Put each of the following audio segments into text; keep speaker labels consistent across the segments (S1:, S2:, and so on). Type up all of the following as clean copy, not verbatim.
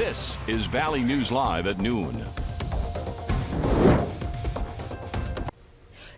S1: This is Valley News Live at noon.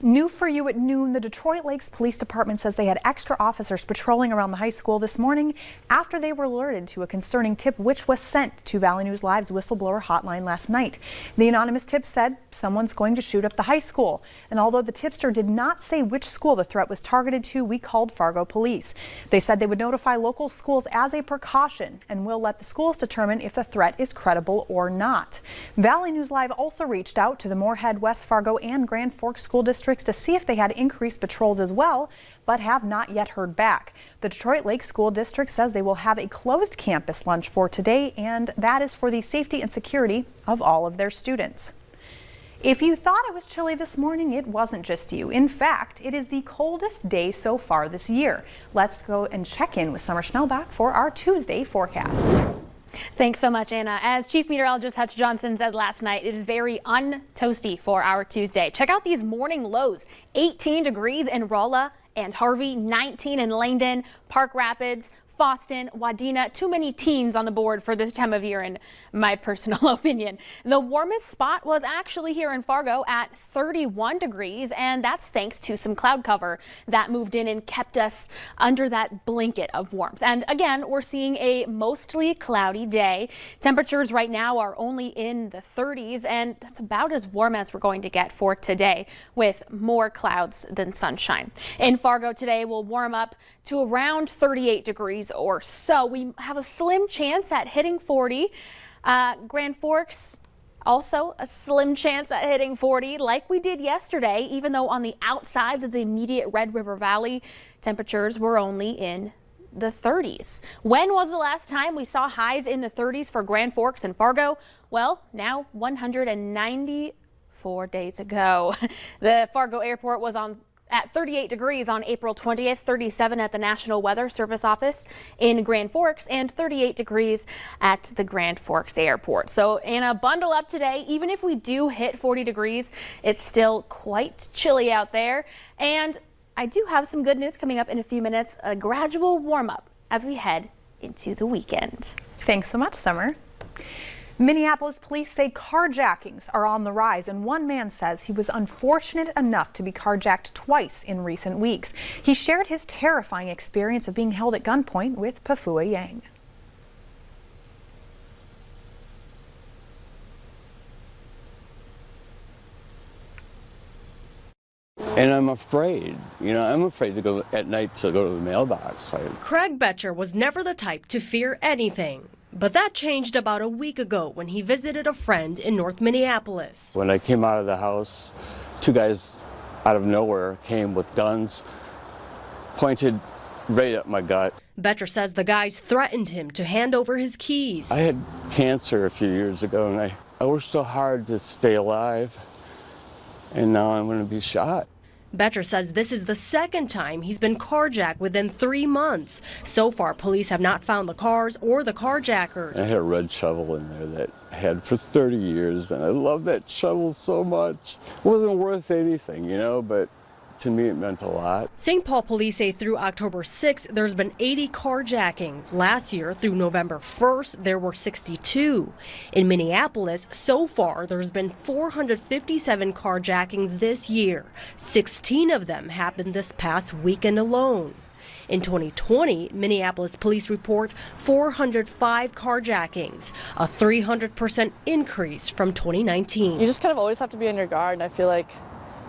S2: New for you at noon, the Detroit Lakes Police Department says they had extra officers patrolling around the high school this morning after they were alerted to a concerning tip which was sent to Valley News Live's whistleblower hotline last night. The anonymous tip said someone's going to shoot up the high school. And although the tipster did not say which school the threat was targeted to, we called Fargo police. They said they would notify local schools as a precaution and will let the schools determine if the threat is credible or not. Valley News Live also reached out to the Moorhead, West Fargo, and Grand Forks school districts to see if they had increased patrols as well, but have not yet heard back. The Detroit Lakes School District says they will have a closed campus lunch for today, and that is for the safety and security of all of their students. If you thought it was chilly this morning, it wasn't just you. In fact, it is the coldest day so far this year. Let's go and check in with Summer Schnellbach for our Tuesday forecast.
S3: Thanks so much, Anna. As Chief Meteorologist Hutch Johnson said last night, it is very untoasty for our Tuesday. Check out these morning lows. 18 degrees in Rolla and Harvey, 19 in Langdon, Park Rapids, Boston, Wadena. Too many teens on the board for this time of year, in my personal opinion. The warmest spot was actually here in Fargo at 31 degrees, and that's thanks to some cloud cover that moved in and kept us under that blanket of warmth. And again, we're seeing a mostly cloudy day. Temperatures right now are only in the 30s, and that's about as warm as we're going to get for today, with more clouds than sunshine. In Fargo today, we'll warm up to around 38 degrees or so. We have a slim chance at hitting 40. Grand Forks, also a slim chance at hitting 40 like we did yesterday, even though on the outside of the immediate Red River Valley, temperatures were only in the 30s. When was the last time we saw highs in the 30s for Grand Forks and Fargo? Well, now 194 days ago. The Fargo airport was at 38 degrees on April 20th, 37 at the National Weather Service office in Grand Forks, and 38 degrees at the Grand Forks Airport. So Anna, bundle up today. Even if we do hit 40 degrees, it's still quite chilly out there. And I do have some good news coming up in a few minutes, a gradual warm up as we head into the weekend.
S2: Thanks so much, Summer. Minneapolis police say carjackings are on the rise, and one man says he was unfortunate enough to be carjacked twice in recent weeks. He shared his terrifying experience of being held at gunpoint with Pafua Yang.
S4: And I'm afraid, I'm afraid to go at night to go to the mailbox.
S5: Craig Betcher was never the type to fear anything. But that changed about a week ago when he visited a friend in North Minneapolis.
S4: When I came out of the house, two guys out of nowhere came with guns, pointed right at my gut.
S5: Betcher says the guys threatened him to hand over his keys.
S4: I had cancer a few years ago, and I worked so hard to stay alive, and now I'm going to be shot.
S5: Betcher says this is the second time he's been carjacked within 3 months. So far, police have not found the cars or the carjackers.
S4: I had a red shovel in there that I had for 30 years, and I love that shovel so much. It wasn't worth anything, but to me it meant a lot.
S5: St. Paul police say through October 6th, there's been 80 carjackings. Last year, through November 1st, there were 62. In Minneapolis, so far, there's been 457 carjackings this year. 16 of them happened this past weekend alone. In 2020, Minneapolis police report 405 carjackings, a 300% increase from 2019.
S6: You just kind of always have to be on your guard. I feel like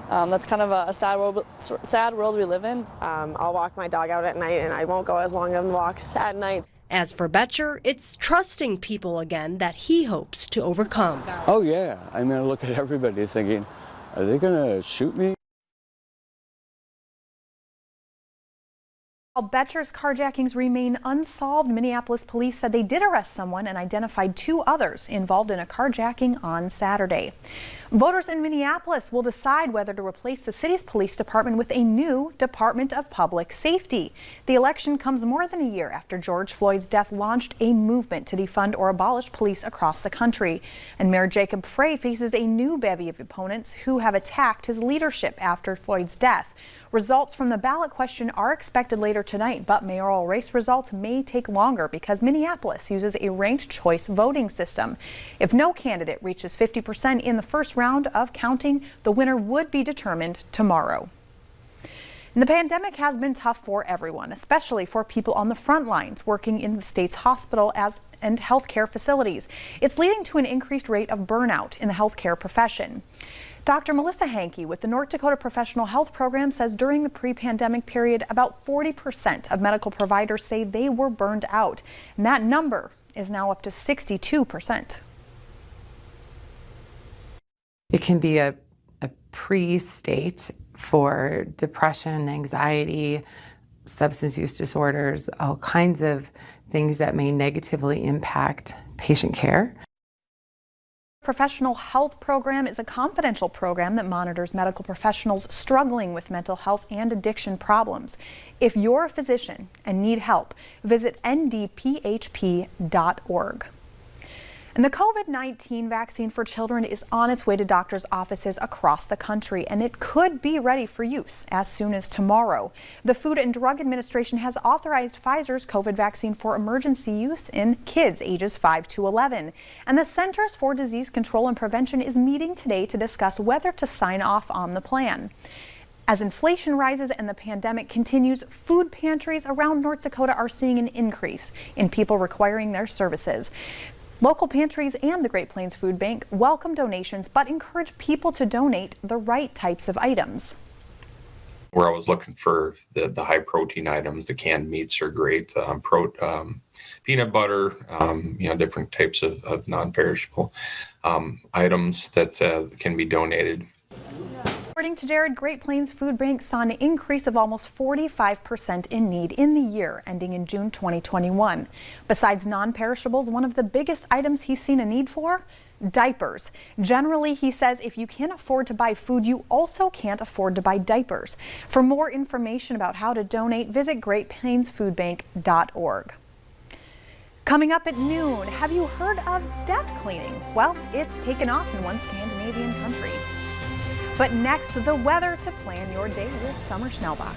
S6: that's kind of a sad world we live in.
S7: I'll walk my dog out at night, and I won't go as long on walks at night.
S5: As for Betcher, it's trusting people again that he hopes to overcome.
S4: Oh yeah, I look at everybody thinking, are they going to shoot me?
S2: While Betcher's carjackings remain unsolved, Minneapolis police said they did arrest someone and identified 2 others involved in a carjacking on Saturday. Voters in Minneapolis will decide whether to replace the city's police department with a new Department of Public Safety. The election comes more than a year after George Floyd's death launched a movement to defund or abolish police across the country. And Mayor Jacob Frey faces a new bevy of opponents who have attacked his leadership after Floyd's death. Results from the ballot question are expected later tonight, but mayoral race results may take longer because Minneapolis uses a ranked choice voting system. If no candidate reaches 50% in the first round of counting, the winner would be determined tomorrow. And the pandemic has been tough for everyone, especially for people on the front lines working in the state's hospital and healthcare facilities. It's leading to an increased rate of burnout in the healthcare profession. Dr. Melissa Hankey with the North Dakota Professional Health Program says during the pre-pandemic period, about 40% of medical providers say they were burned out, and that number is now up to 62%.
S8: It can be a pre-state for depression, anxiety, substance use disorders, all kinds of things that may negatively impact patient care.
S2: Professional Health Program is a confidential program that monitors medical professionals struggling with mental health and addiction problems. If you're a physician and need help, visit ndphp.org. And the COVID-19 vaccine for children is on its way to doctors' offices across the country, and it could be ready for use as soon as tomorrow. The Food and Drug Administration has authorized Pfizer's COVID vaccine for emergency use in kids ages 5 to 11. And the Centers for Disease Control and Prevention is meeting today to discuss whether to sign off on the plan. As inflation rises and the pandemic continues, food pantries around North Dakota are seeing an increase in people requiring their services. Local pantries and the Great Plains Food Bank welcome donations, but encourage people to donate the right types of items.
S9: We're always looking for the high protein items. The canned meats are great. Peanut butter, different types of non-perishable items that can be donated.
S2: According to Jared, Great Plains Food Bank saw an increase of almost 45% in need in the year ending in June 2021. Besides non-perishables, one of the biggest items he's seen a need for? Diapers. Generally, he says if you can't afford to buy food, you also can't afford to buy diapers. For more information about how to donate, visit greatplainsfoodbank.org. Coming up at noon, have you heard of death cleaning? Well, it's taken off in one Scandinavian country. But next, the weather to plan your day with Summer Schnellbach.